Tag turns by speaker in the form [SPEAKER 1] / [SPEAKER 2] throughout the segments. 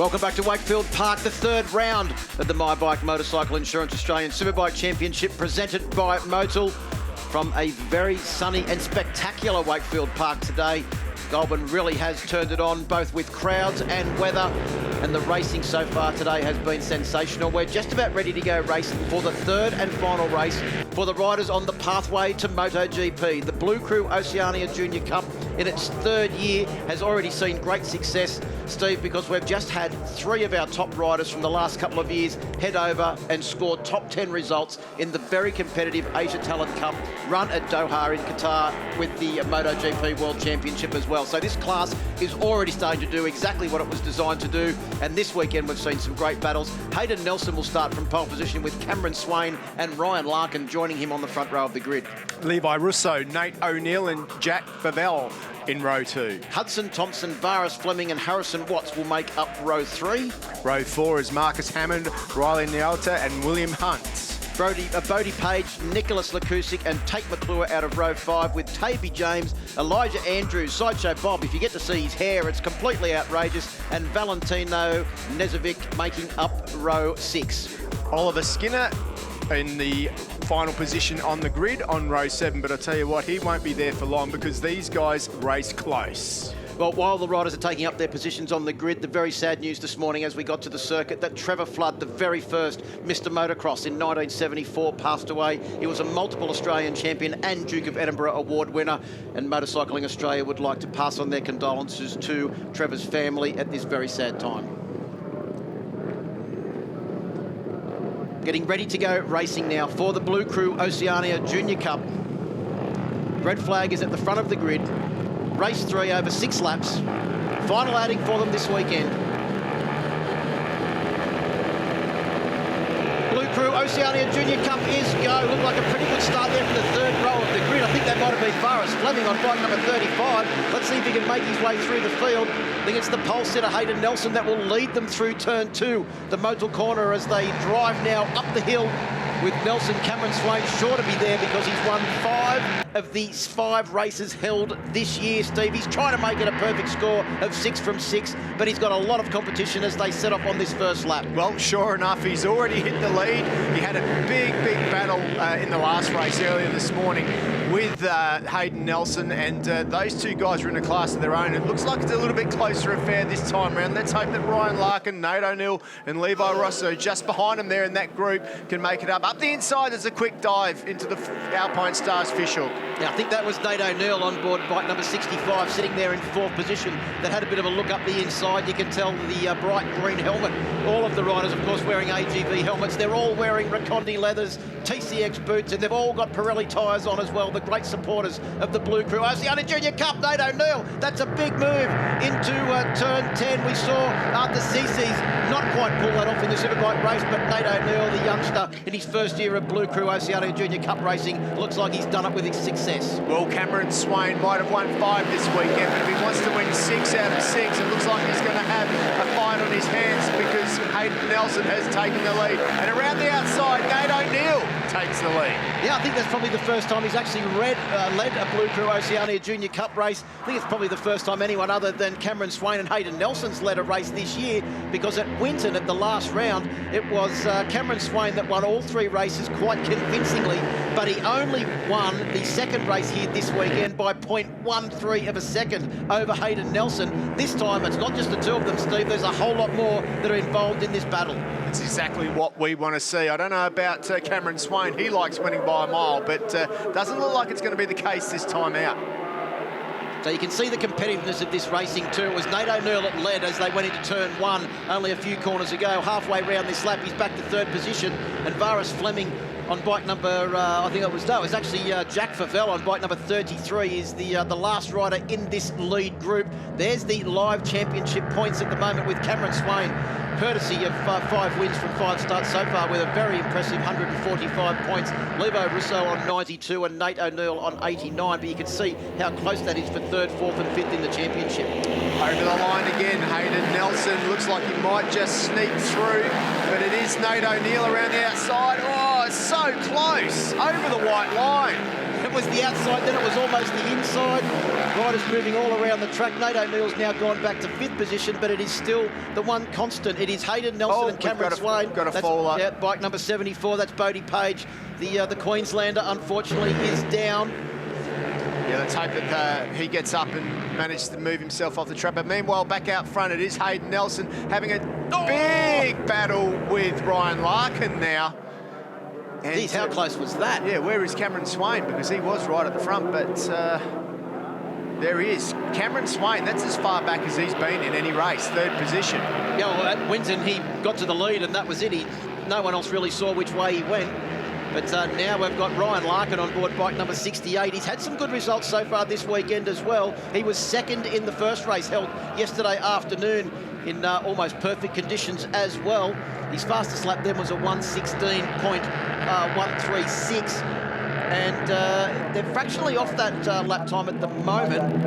[SPEAKER 1] Welcome back to Wakefield Park, the third round of the My Bike Motorcycle Insurance Australian Superbike Championship presented by Motul from a very sunny and spectacular Wakefield Park today. Goulburn really has turned it on, both with crowds and weather, and the racing so far today has been sensational. We're just about ready to go racing for the third and final race for the riders on the pathway to MotoGP. The Blue Crew Oceania Junior Cup, in its third year, has already seen great success, Steve, because we've just had three of our top riders from the last couple of years head over and score top 10 results in the very competitive Asia Talent Cup run at Doha in Qatar with the MotoGP World Championship as well. So this class is already starting to do exactly what it was designed to do, and this weekend we've seen some great battles. Hayden Nelson will start from pole position with Cameron Swain and Ryan Larkin joining him on the front row of the grid.
[SPEAKER 2] Levi Russo, Nate O'Neill and Jack Favell in row 2.
[SPEAKER 1] Hudson Thompson, Varis Fleming and Harrison Watts will make up row 3.
[SPEAKER 2] Row 4 is Marcus Hammond, Riley Nialta and William Hunt.
[SPEAKER 1] Bodie Page, Nicholas Lakusic and Tate McClure out of row 5 with Tavy James, Elijah Andrews, Sideshow Bob. If you get to see his hair, it's completely outrageous. And Valentino Nezovic making up row 6.
[SPEAKER 2] Oliver Skinner in the final position on the grid on row 7, but I tell you what, he won't be there for long because these guys race close.
[SPEAKER 1] Well, while the riders are taking up their positions on the grid, the very sad news this morning as we got to the circuit that Trevor Flood, the very first Mr. Motocross in 1974, passed away. He was a multiple Australian champion and Duke of Edinburgh award winner, and Motorcycling Australia would like to pass on their condolences to Trevor's family at this very sad time. Getting ready to go racing now for the Blue Crew Oceania Junior Cup. Red flag is at the front of the grid. Race 3 over 6 laps. Final outing for them this weekend. Blue Crew Oceania Junior Cup is go. Looked like a pretty good start there from the third row of the grid. I think that might have been Varis Fleming on bike number 35. Let's see if he can make his way through the field. I think it's the pole sitter Hayden Nelson that will lead them through turn 2, the Motul corner, as they drive now up the hill with Nelson. Cameron Swain sure to be there because he's won 5 of these 5 races held this year, Steve. He's trying to make it a perfect score of 6 from 6, but he's got a lot of competition as they set off on this first lap.
[SPEAKER 2] Well, sure enough, he's already hit the lead. He had a big battle in the last race earlier this morning with Hayden Nelson, and those two guys are in a class of their own. It looks like it's a little bit closer affair this time around. Let's hope that Ryan Larkin, Nate O'Neill and Levi Russo just behind him there in that group can make it up. Up the inside, there's a quick dive into the Alpine Stars fishhook.
[SPEAKER 1] Yeah, I think that was Nate O'Neill on board bike number 65, sitting there in 4th position, that had a bit of a look up the inside. You can tell the bright green helmet. All of the riders, of course, wearing AGV helmets. They're all wearing Racondi leathers, TCX boots, and they've all got Pirelli tyres on as well. The great supporters of the Blue Crew Oceania Junior Cup. Nate O'Neill, that's a big move into turn 10. We saw the CC's not quite pull that off in the Superbike race, but Nate O'Neill, the youngster, in his first year of Blue Crew Oceania Junior Cup racing, looks like he's done it with success.
[SPEAKER 2] Well, Cameron Swain might have won 5 this weekend, but if he wants to win 6 out of 6, it looks like he's going to have a fight on his hands because Hayden Nelson has taken the lead. And around the outside, Nate O'Neill takes the lead.
[SPEAKER 1] Yeah, I think that's probably the first time he's actually led a Blue Crew Oceania Junior Cup race. I think it's probably the first time anyone other than Cameron Swain and Hayden Nelson's led a race this year, because at Winton at the last round, it was Cameron Swain that won all 3 races quite convincingly, but he only won the second race here this weekend by 0.13 of a second over Hayden Nelson. This time, it's not just the two of them, Steve. There's a whole lot more that are involved in this battle.
[SPEAKER 2] It's exactly what we want to see. I don't know about Cameron Swain. He likes winning by a mile, but doesn't look like it's going to be the case this time out.
[SPEAKER 1] So you can see the competitiveness of this racing too. It was Nate O'Neill that led as they went into turn 1 only a few corners ago. Halfway round this lap, he's back to 3rd position, and Varis Fleming on bike number, I think it was actually Jack Favell on bike number 33 is the last rider in this lead group. There's the live championship points at the moment with Cameron Swain, courtesy of 5 wins from 5 starts so far, with a very impressive 145 points. Levo Russo on 92 and Nate O'Neill on 89, but you can see how close that is for 3rd, 4th and 5th in the championship.
[SPEAKER 2] Over the line again, Hayden Nelson looks like he might just sneak through, but it is Nate O'Neill around the outside. Oh, it's so close, over the white line.
[SPEAKER 1] It was the outside, then it was almost the inside. Riders moving all around the track. Nate O'Neill's now gone back to 5th position, but it is still the one constant. It is Hayden Nelson and Cameron Swain.
[SPEAKER 2] Got a fall up.
[SPEAKER 1] Yeah, bike number 74, that's Bodie Page. The Queenslander, unfortunately, is down.
[SPEAKER 2] Yeah, let's hope that he gets up and manages to move himself off the track. But meanwhile, back out front, it is Hayden Nelson having a big battle with Ryan Larkin now. And
[SPEAKER 1] Geez, how close was that?
[SPEAKER 2] Yeah, where is Cameron Swain? Because he was right at the front, but there he is. Cameron Swain, that's as far back as he's been in any race, 3rd position.
[SPEAKER 1] Yeah, well, at Winton, he got to the lead, and that was it. No one else really saw which way he went. But now we've got Ryan Larkin on board bike number 68. He's had some good results so far this weekend as well. He was 2nd in the first race held yesterday afternoon in almost perfect conditions as well. His fastest lap then was a 1:16.136. And they're fractionally off that lap time at the moment.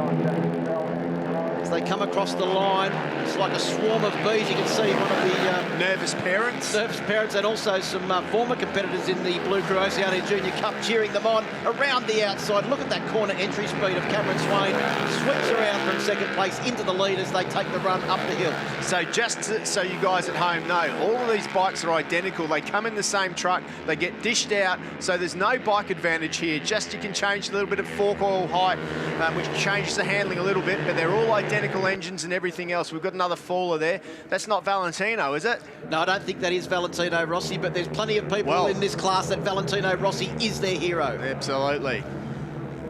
[SPEAKER 1] As they come across the line, it's like a swarm of bees. You can see one of the
[SPEAKER 2] nervous parents.
[SPEAKER 1] Nervous parents, and also some former competitors in the Blue Crew Oceania Junior Cup cheering them on around the outside. Look at that corner entry speed of Cameron Swain. Sweeps around from 2nd place into the lead as they take the run up the hill.
[SPEAKER 2] So just so you guys at home know, all of these bikes are identical. They come in the same truck. They get dished out. So there's no bike advantage here. Just you can change a little bit of fork oil height, which changes the handling a little bit, but they're all identical engines and everything else. We've got another faller there. That's not Valentino, is it?
[SPEAKER 1] No, I don't think that is Valentino Rossi, but there's plenty of people in this class that Valentino Rossi is their hero.
[SPEAKER 2] Absolutely.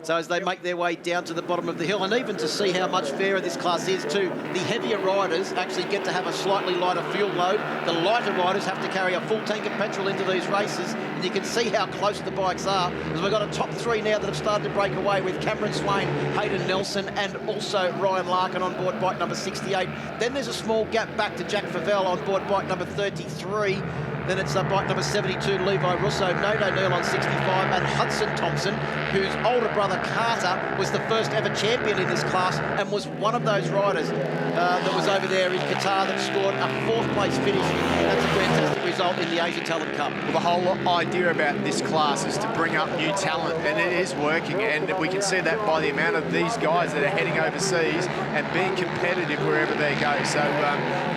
[SPEAKER 1] So as they make their way down to the bottom of the hill, and even to see how much fairer this class is too, the heavier riders actually get to have a slightly lighter fuel load. The lighter riders have to carry a full tank of petrol into these races, and you can see how close the bikes are, because we've got a top 3 now that have started to break away with Cameron Swain, Hayden Nelson, and also Ryan Larkin on board bike number 68. Then there's a small gap back to Jack Favell on board bike number 33. Then it's bike number 72, Levi Russo, Nate O'Neill on 65, and Hudson Thompson, whose older brother Carter was the first ever champion in this class and was one of those riders that was over there in Qatar that scored a 4th place finish. That's a fantastic result in the Asian Talent Cup.
[SPEAKER 2] Well, the whole idea about this class is to bring up new talent, and it is working, and we can see that by the amount of these guys that are heading overseas and being competitive wherever they go. So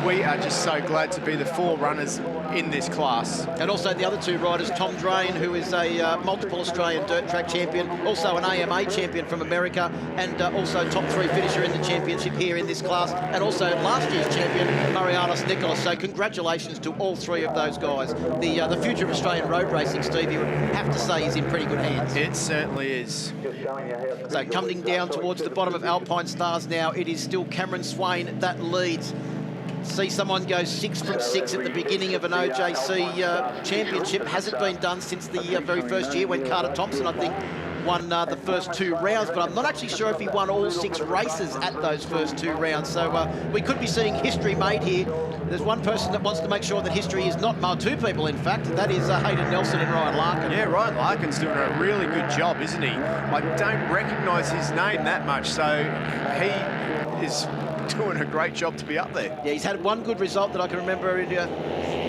[SPEAKER 2] we are just so glad to be the forerunners in this class.
[SPEAKER 1] And also the other 2 riders, Tom Drain, who is a multiple Australian dirt track champion, also an AMA champion from America, and also top 3 finisher in the championship here in this class, and also last year's champion, Marianos Nicholas. So congratulations to all 3 of those guys. The future of Australian road racing, Steve, you would have to say is in pretty good hands.
[SPEAKER 2] It certainly is.
[SPEAKER 1] So coming down towards the bottom of Alpine Stars now, it is still Cameron Swain that leads. See someone go 6 from 6 at the beginning of an OJC championship. Hasn't been done since the very first year when Carter Thompson, I think, won the first 2 rounds, but I'm not actually sure if he won all 6 races at those first 2 rounds. So we could be seeing history made here. There's one person that wants to make sure that history is not made. 2 people, in fact. That is Hayden Nelson and Ryan Larkin.
[SPEAKER 2] Yeah, Ryan Larkin's doing a really good job, isn't he? I don't recognise his name that much, so he is doing a great job to be up there.
[SPEAKER 1] Yeah, he's had one good result that I can remember in a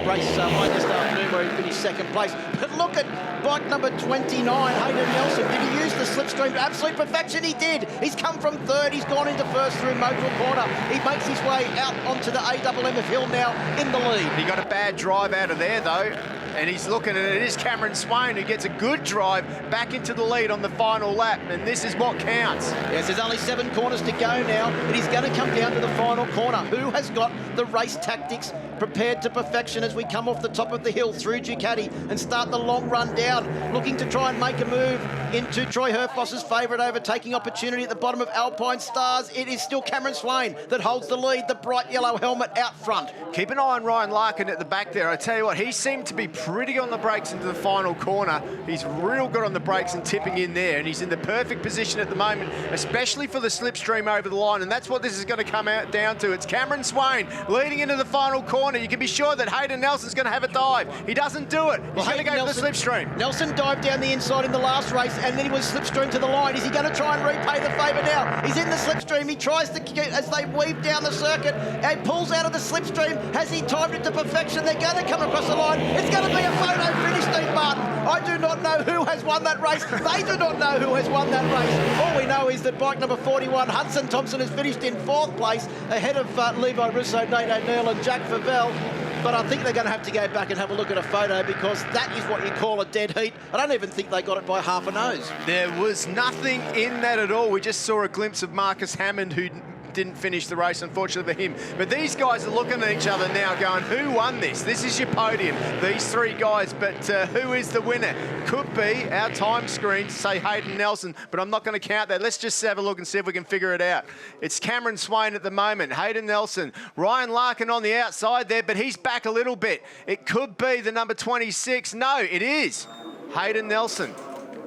[SPEAKER 1] race late this afternoon where he finished 2nd place. But look at bike number 29, Hayden Nelson. Did he use the slipstream to absolute perfection? He did. He's come from 3rd. He's gone into 1st through Motul corner. He makes his way out onto the AMF hill now in the lead.
[SPEAKER 2] He got a bad drive out of there, though. And he's looking at it is Cameron Swain who gets a good drive back into the lead on the final lap, and this is what counts.
[SPEAKER 1] Yes, there's only 7 corners to go now, but he's going to come down to the final corner. Who has got the race tactics prepared to perfection as we come off the top of the hill through Ducati and start the long run down, looking to try and make a move into Troy Herfoss's favourite overtaking opportunity at the bottom of Alpine Stars. It is still Cameron Swain that holds the lead, the bright yellow helmet out front.
[SPEAKER 2] Keep an eye on Ryan Larkin at the back there. I tell you what, he seemed to be pretty on the brakes into the final corner. He's real good on the brakes and tipping in there, and he's in the perfect position at the moment, especially for the slipstream over the line, and that's what this is going to come out down to. It's Cameron Swain leading into the final corner. You can be sure that Hayden Nelson's going to have a dive. He doesn't do it. He's going to go for the slipstream.
[SPEAKER 1] Nelson dived down the inside in the last race, and then he was slipstream to the line. Is he going to try and repay the favour now? He's in the slipstream. He tries to get, as they weave down the circuit, and pulls out of the slipstream. Has he timed it to perfection? They're going to come across the line. It's going to be a photo finish, Steve Martin. I do not know know who has won that race. They do not know who has won that race. All we know is that bike number 41, Hudson Thompson, has finished in 4th place ahead of Levi Russo, Nate O'Neill and Jack Favell. But I think they're going to have to go back and have a look at a photo, because that is what you call a dead heat. I don't even think they got it by half a nose.
[SPEAKER 2] There was nothing in that at all. We just saw a glimpse of Marcus Hammond, who didn't finish the race, unfortunately for him. But these guys are looking at each other now going, who won this? This is your podium, these 3 guys, but who is the winner? Could be our time screen to say Hayden Nelson, but I'm not going to count that. Let's just have a look and see if we can figure it out. It's Cameron Swain at the moment, Hayden Nelson, Ryan Larkin on the outside there, but he's back a little bit. It could be the number 26. No, it is Hayden Nelson.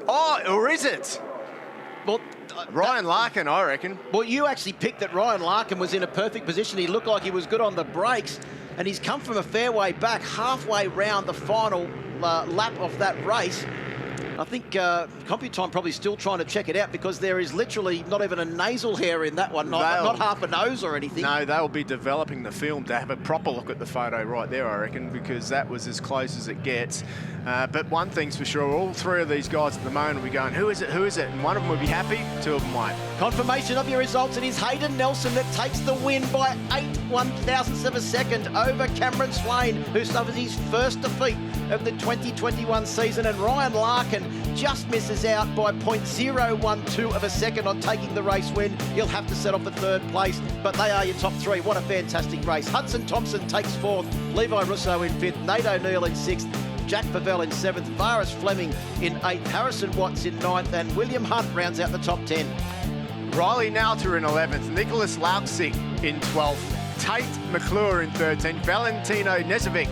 [SPEAKER 2] Oh, or is it?
[SPEAKER 1] Well,
[SPEAKER 2] Ryan Larkin, I reckon.
[SPEAKER 1] Well, you actually picked that Ryan Larkin was in a perfect position. He looked like he was good on the brakes, and he's come from a fair way back, halfway round the final lap of that race. I think Computime probably still trying to check it out, because there is literally not even a nasal hair in that one, not half a nose or anything.
[SPEAKER 2] No, they'll be developing the film to have a proper look at the photo right there, I reckon, because that was as close as it gets. But one thing's for sure, all 3 of these guys at the moment will be going, who is it, who is it? And one of them will be happy, 2 of them won't.
[SPEAKER 1] Confirmation of your results. It is Hayden Nelson that takes the win by 8/1000ths of a second over Cameron Swain, who suffers his first defeat of the 2021 season, and Ryan Larkin just misses out by 0.012 of a second on taking the race win. He'll have to settle for 3rd place, but they are your top 3. What a fantastic race. Hudson Thompson takes 4th, Levi Russo in 5th, Nate O'Neill in 6th, Jack Favell in 7th, Faris Fleming in 8th, Harrison Watts in 9th, and William Hunt rounds out the top 10.
[SPEAKER 2] Riley Nauter in 11th, Nicholas Lauksik in 12th, Tate McClure in 13th, Valentino Nezovic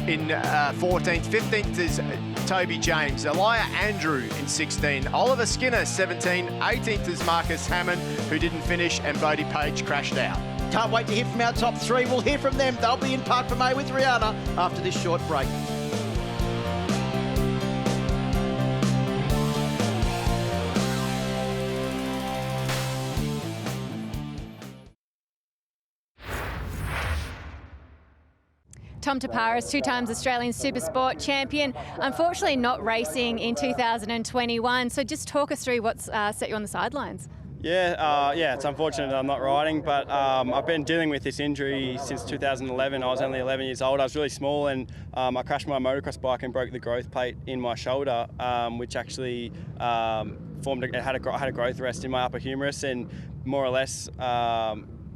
[SPEAKER 2] in 14th, 15th is Toby James, Elijah Andrew in 16, Oliver Skinner 17, 18th is Marcus Hammond, who didn't finish, and Bodie Page crashed out.
[SPEAKER 1] Can't wait to hear from our top 3. We'll hear from them. They'll be in Park for May with Rihanna after this short break.
[SPEAKER 3] Tom Taparis, 2 times Australian Supersport champion, unfortunately not racing in 2021. So just talk us through what's set you on the sidelines.
[SPEAKER 4] Yeah, it's unfortunate that I'm not riding, but I've been dealing with this injury since 2011. I was only 11 years old. I was really small, and I crashed my motocross bike and broke the growth plate in my shoulder, which actually had a growth arrest in my upper humerus, and more or less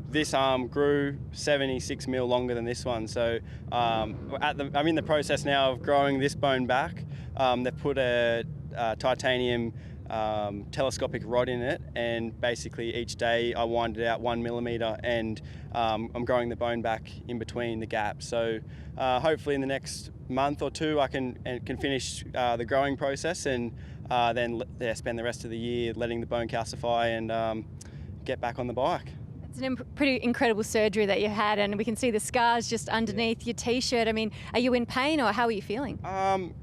[SPEAKER 4] this arm grew 76 mil longer than this one. So I'm in the process now of growing this bone back. They've put a titanium telescopic rod in it, and basically each day I wind it out 1 millimeter, and I'm growing the bone back in between the gaps. So hopefully in the next month or 2 I can finish the growing process, and then spend the rest of the year letting the bone calcify and get back on the bike.
[SPEAKER 3] It's a pretty incredible surgery that you had, and we can see the scars just underneath your t-shirt. I mean, are you in pain, or how are you feeling?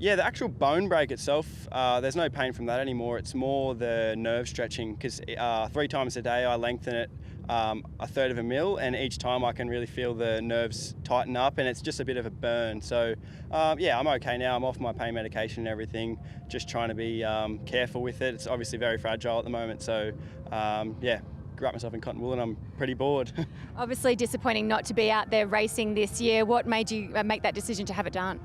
[SPEAKER 4] Yeah, the actual bone break itself, there's no pain from that anymore. It's more the nerve stretching, because 3 times a day I lengthen it 1/3 of a mil, and each time I can really feel the nerves tighten up, and it's just a bit of a burn. So yeah, I'm okay now. I'm off my pain medication and everything, just trying to be careful with it. It's obviously very fragile at the moment, so yeah, wrap myself in cotton wool and I'm pretty bored.
[SPEAKER 3] Obviously disappointing not to be out there racing this year. What made you make that decision to have it done?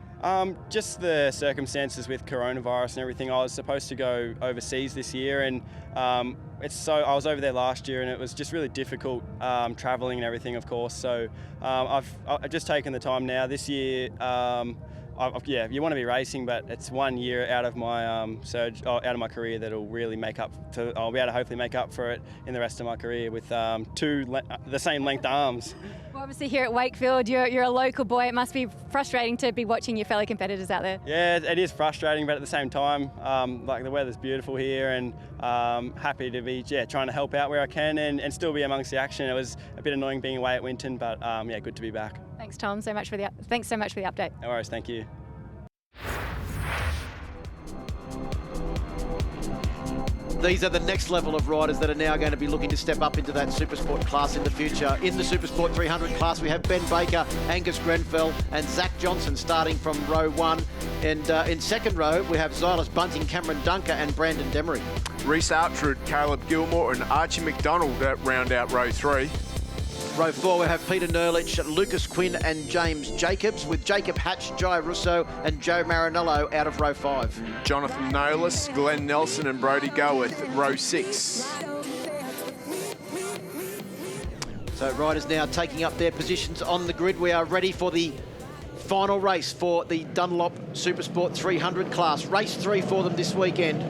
[SPEAKER 4] Just the circumstances with coronavirus and everything. I was supposed to go overseas this year, and I was over there last year, and it was just really difficult travelling and everything, of course. So I've just taken the time now this year. Yeah, you want to be racing, but it's 1 year out of my out of my career that'll really make up for. I'll be able to hopefully make up for it in the rest of my career with the same length arms.
[SPEAKER 3] Well, obviously here at Wakefield, you're a local boy. It must be frustrating to be watching your fellow competitors out there.
[SPEAKER 4] Yeah, it is frustrating, but at the same time, like the weather's beautiful here, and happy to be trying to help out where I can and still be amongst the action. It was a bit annoying being away at Winton, but yeah, good to be back.
[SPEAKER 3] Thanks, Tom. Thanks so much for the update.
[SPEAKER 4] No worries, thank you.
[SPEAKER 1] these are the next level of riders that are now going to be looking to step up into that Supersport class in the future. In the Supersport 300 class, we have Ben Baker, Angus Grenfell and Zach Johnson starting from row 1. And in second row, we have Xylus Bunting, Cameron Dunker and Brandon Demery.
[SPEAKER 2] Reese Archard, Caleb Gilmore and Archie Mcdonald round out row 3.
[SPEAKER 1] Row 4, we have Peter Nerlich, Lucas Quinn and James Jacobs, with Jacob Hatch, Jai Russo and Joe Marinello out of row 5.
[SPEAKER 2] Jonathan Nolis, Glenn Nelson and Brody Goworth, row 6.
[SPEAKER 1] So riders now taking up their positions on the grid. We are ready for the final race for the Dunlop Supersport 300 class. Race 3 for them this weekend.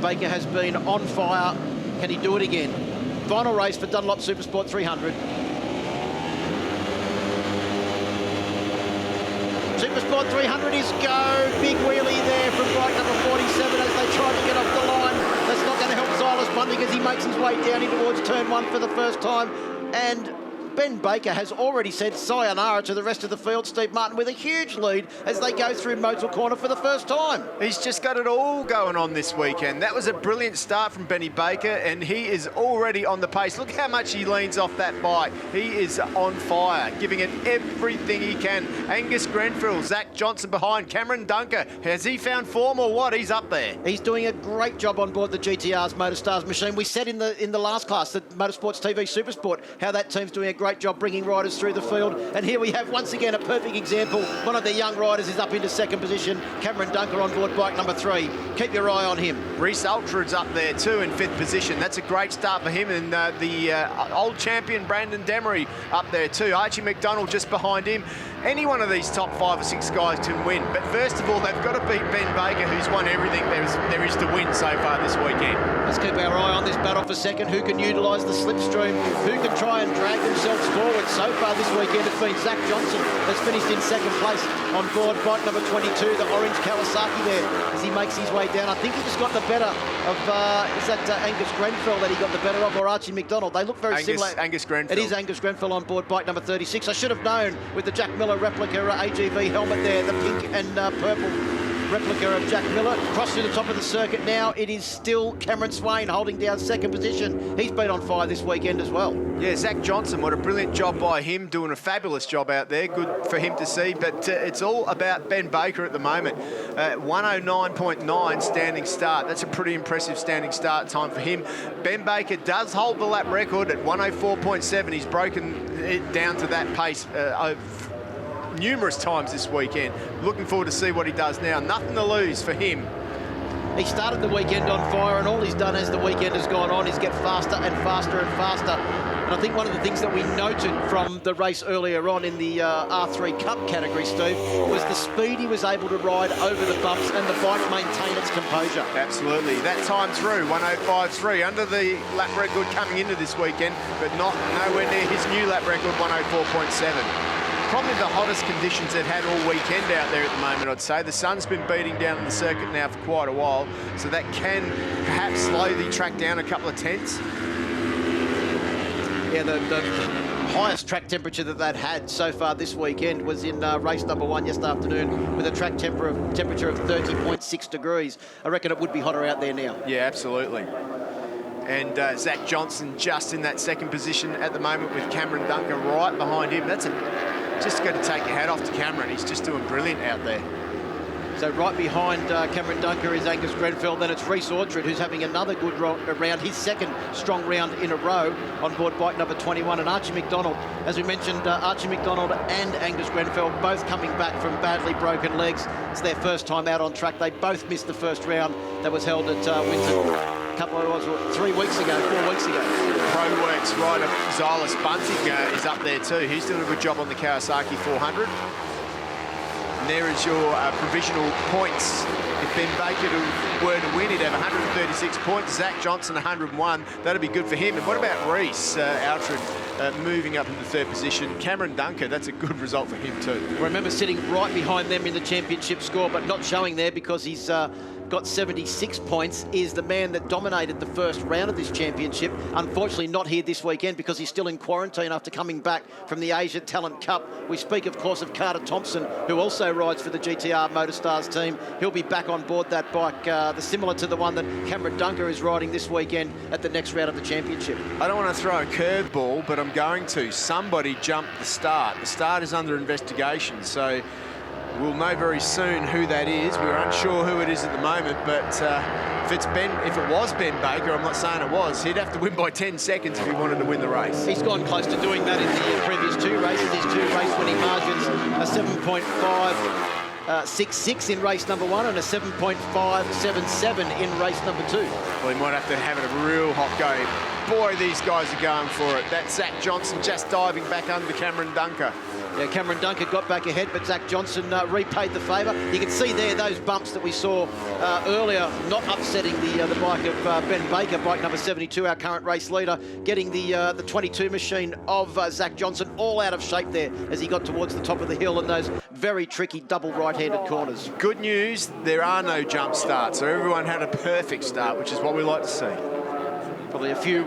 [SPEAKER 1] Baker has been on fire. Can he do it again? Final race for Dunlop Supersport 300. Supersport 300 is go. Big wheelie there from bike number 47 as they try to get off the line. That's not going to help Xylus Bunting as he makes his way down in towards turn 1 for the first time. And Ben Baker has already said sayonara to the rest of the field. Steve Martin with a huge lead as they go through Motul Corner for the first time.
[SPEAKER 2] He's just got it all going on this weekend. That was a brilliant start from Benny Baker, and he is already on the pace. Look how much he leans off that bike. He is on fire, giving it everything he can. Angus Grenfell, Zach Johnson behind, Cameron Dunker. Has he found form or what? He's up there.
[SPEAKER 1] He's doing a great job on board the GTR's Motorstars machine. We said in the last class, the Motorsports TV Supersport, how that team's doing a great job bringing riders through the field. And here we have once again a perfect example. One of their young riders is up into second position. Cameron Dunker on board bike number 3. Keep your eye on him.
[SPEAKER 2] Reese Ultrad's up there too in 5th position. That's a great start for him. And the old champion Brandon Demery up there too. Archie Mcdonald just behind him. Any one of these top 5 or 6 guys can win. But first of all, they've got to beat Ben Baker, who's won everything there is to win so far this weekend.
[SPEAKER 1] Let's keep our eye on this battle for second. Who can utilise the slipstream? Who can try and drag themselves forward? So far this weekend, it's been Zach Johnson that's finished in second place on board bike number 22, the orange Kawasaki there, as he makes his way down. I think he just got the better of, is that Angus Grenfell that he got the better of, or Archie Mcdonald? They look very similar.
[SPEAKER 2] Angus Grenfell.
[SPEAKER 1] It is Angus Grenfell on board bike number 36. I should have known with the Jack Miller replica AGV helmet there, the pink and purple replica of Jack Miller. Across to the top of the circuit now, it is still Cameron Swain holding down second position. He's been on fire this weekend as well.
[SPEAKER 2] Yeah, Zach Johnson, what a brilliant job by him, doing a fabulous job out there. Good for him to see, but it's all about Ben Baker at the moment. 109.9 standing start. That's a pretty impressive standing start time for him. Ben Baker does hold the lap record at 104.7. He's broken it down to that pace numerous times this weekend. Looking forward to see what he does now. Nothing to lose for him.
[SPEAKER 1] He started the weekend on fire, and all he's done as the weekend has gone on is get faster and faster and faster. And I think one of the things that we noted from the race earlier on in the R3 Cup category, Steve, was the speed he was able to ride over the bumps and the bike maintain its composure.
[SPEAKER 2] Absolutely. That time through, 105.3, under the lap record coming into this weekend, but nowhere near his new lap record, 104.7. Probably the hottest conditions they've had all weekend out there at the moment, I'd say. The sun's been beating down on the circuit now for quite a while, so that can perhaps slow the track down a couple of tenths.
[SPEAKER 1] Yeah, the highest track temperature that they'd had so far this weekend was in race number 1 yesterday afternoon with a track temperature of 30.6 degrees. I reckon it would be hotter out there now.
[SPEAKER 2] Yeah, absolutely. And Zach Johnson just in that second position at the moment with Cameron Dunker right behind him. That's just got to take your hat off to Cameron. He's just doing brilliant out there.
[SPEAKER 1] So right behind Cameron Dunker is Angus Grenfell. Then it's Reese Orchard, who's having another good round, his second strong round in a row on board bike number 21. And Archie Mcdonald, as we mentioned, Archie Mcdonald and Angus Grenfell both coming back from badly broken legs. It's their first time out on track. They both missed the first round that was held at Winton a couple of 3 weeks ago, 4 weeks ago.
[SPEAKER 2] ProWorks rider Xylus Bunting is up there too. He's doing a good job on the Kawasaki 400. And there is your provisional points. If Ben Baker were to win, he'd have 136 points. Zach Johnson, 101. That'd be good for him. And what about Reese Outred moving up into third position? Cameron Dunker, that's a good result for him too.
[SPEAKER 1] I remember sitting right behind them in the championship score, but not showing there because he's got 76 points, is the man that dominated the first round of this championship. Unfortunately not here this weekend because he's still in quarantine after coming back from the Asia Talent Cup. We speak, of course, of Carter Thompson, who also rides for the GTR Motorstars team. He'll be back on board that bike, similar to the one that Cameron Dunker is riding this weekend at the next round of the championship.
[SPEAKER 2] I don't want to throw a curveball, but I'm going to. Somebody jumped the start. The start is under investigation, so we'll know very soon who that is. We're unsure who it is at the moment, but if it was Ben Baker, I'm not saying it was, he'd have to win by 10 seconds if he wanted to win the race.
[SPEAKER 1] He's gone close to doing that in the previous two races. His two race-winning margins, a 7.566 in race number 1 and a 7.577 in race number 2.
[SPEAKER 2] Well, he might have to have it a real hot go. Boy, these guys are going for it. That's Zach Johnson just diving back under Cameron Dunker.
[SPEAKER 1] Yeah, Cameron Dunker got back ahead, but Zach Johnson repaid the favour. You can see there those bumps that we saw earlier, not upsetting the bike of Ben Baker, bike number 72, our current race leader, getting the 22 machine of Zach Johnson all out of shape there as he got towards the top of the hill in those very tricky double right-handed corners.
[SPEAKER 2] Good news, there are no jump starts, so everyone had a perfect start, which is what we like to see.
[SPEAKER 1] Probably a few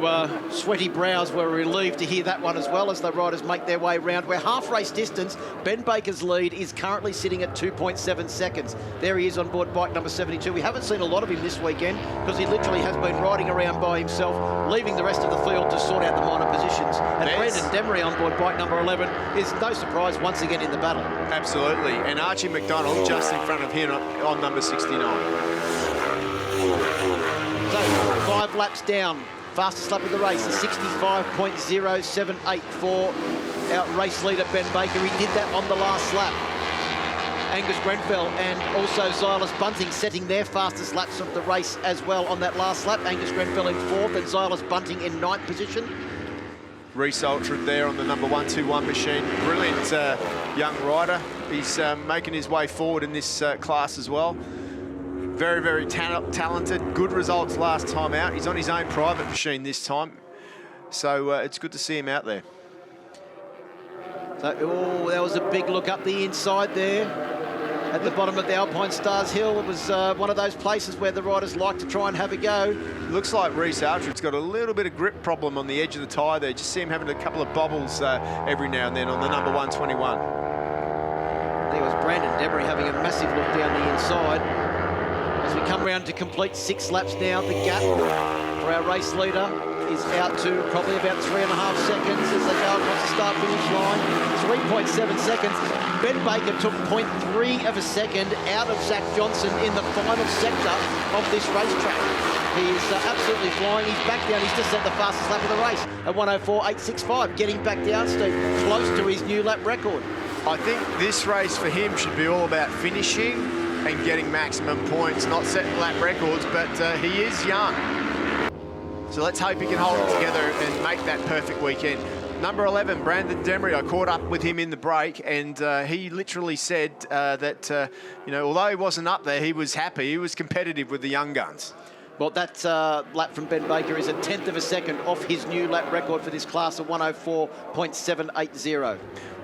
[SPEAKER 1] sweaty brows were relieved to hear that one as well as the riders make their way round. We're half race distance. Ben Baker's lead is currently sitting at 2.7 seconds. There he is on board bike number 72. We haven't seen a lot of him this weekend because he literally has been riding around by himself, leaving the rest of the field to sort out the minor positions. And Brandon Demery on board bike number 11 is no surprise once again in the battle.
[SPEAKER 2] Absolutely. And Archie Mcdonald just in front of him on number 69.
[SPEAKER 1] So 5 laps down. Fastest lap of the race, a 65.0784. Our race leader, Ben Baker, he did that on the last lap. Angus Grenfell and also Xylus Bunting setting their fastest laps of the race as well on that last lap. Angus Grenfell in 4th and Xylus Bunting in 9th position.
[SPEAKER 2] Reese Ultrad there on the number 121 machine. Brilliant young rider. He's making his way forward in this class as well. Very, very talented. Good results last time out. He's on his own private machine this time. So it's good to see him out there.
[SPEAKER 1] So, that was a big look up the inside there. At the bottom of the Alpine Stars Hill, it was one of those places where the riders like to try and have a go.
[SPEAKER 2] Looks like Reese Ultrad's got a little bit of grip problem on the edge of the tyre there. Just see him having a couple of bobbles every now and then on the number 121.
[SPEAKER 1] There was Brandon Demery having a massive look down the inside. As we come round to complete 6 laps now, the gap for our race leader is out to probably about 3.5 seconds as they go across the start-finish line. 3.7 seconds. Ben Baker took 0.3 of a second out of Zach Johnson in the final sector of this racetrack. He is absolutely flying. He's back down. He's just set the fastest lap of the race at 1:04.865, getting back down, Steve, close to his new lap record.
[SPEAKER 2] I think this race for him should be all about finishing and getting maximum points, not setting lap records, but he is young. So let's hope he can hold it together and make that perfect weekend. Number 11, Brandon Demery, I caught up with him in the break, and he literally said that, you know, although he wasn't up there, he was happy. He was competitive with the young guns.
[SPEAKER 1] Well, that lap from Ben Baker is a 1/10 of a second off his new lap record for this class of 1:04.780.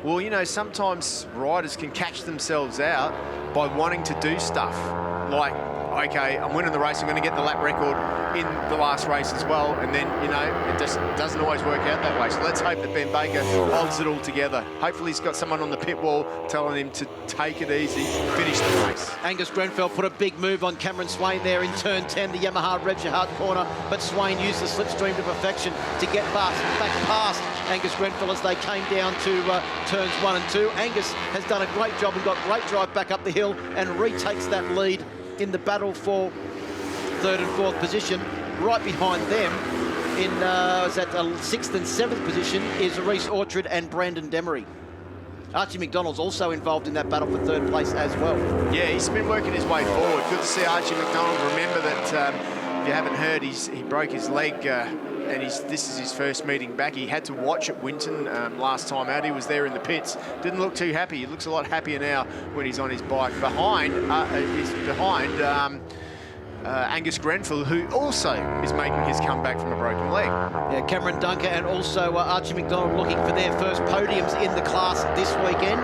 [SPEAKER 2] Well, you know, sometimes riders can catch themselves out by wanting to do stuff like, okay, I'm winning the race, I'm going to get the lap record in the last race as well, and then, you know, it just doesn't always work out that way. So let's hope that Ben Baker holds it all together. Hopefully he's got someone on the pit wall telling him to take it easy, finish the race.
[SPEAKER 1] Angus Grenfell put a big move on Cameron Swain there in turn 10, the Yamaha Revjahart corner, but Swain used the slipstream to perfection to get back past Angus Grenfell as they came down to turns 1 and 2. Angus has done a great job and got great drive back up the hill and retakes that lead in the battle for 3rd and 4th position. Right behind them in is at 6th and 7th position is Reese Ultrad and Brandon Demery. Archie Mcdonald's also involved in that battle for 3rd place as well.
[SPEAKER 2] Yeah, he's been working his way forward. Good to see Archie Mcdonald. Remember that if you haven't heard, he broke his leg and this is his first meeting back. He had to watch at Winton last time out. He was there in the pits. Didn't look too happy. He looks a lot happier now when he's on his bike. Behind Angus Grenfell, who also is making his comeback from a broken leg.
[SPEAKER 1] Yeah, Cameron Dunker and also Archie Mcdonald looking for their first podiums in the class this weekend.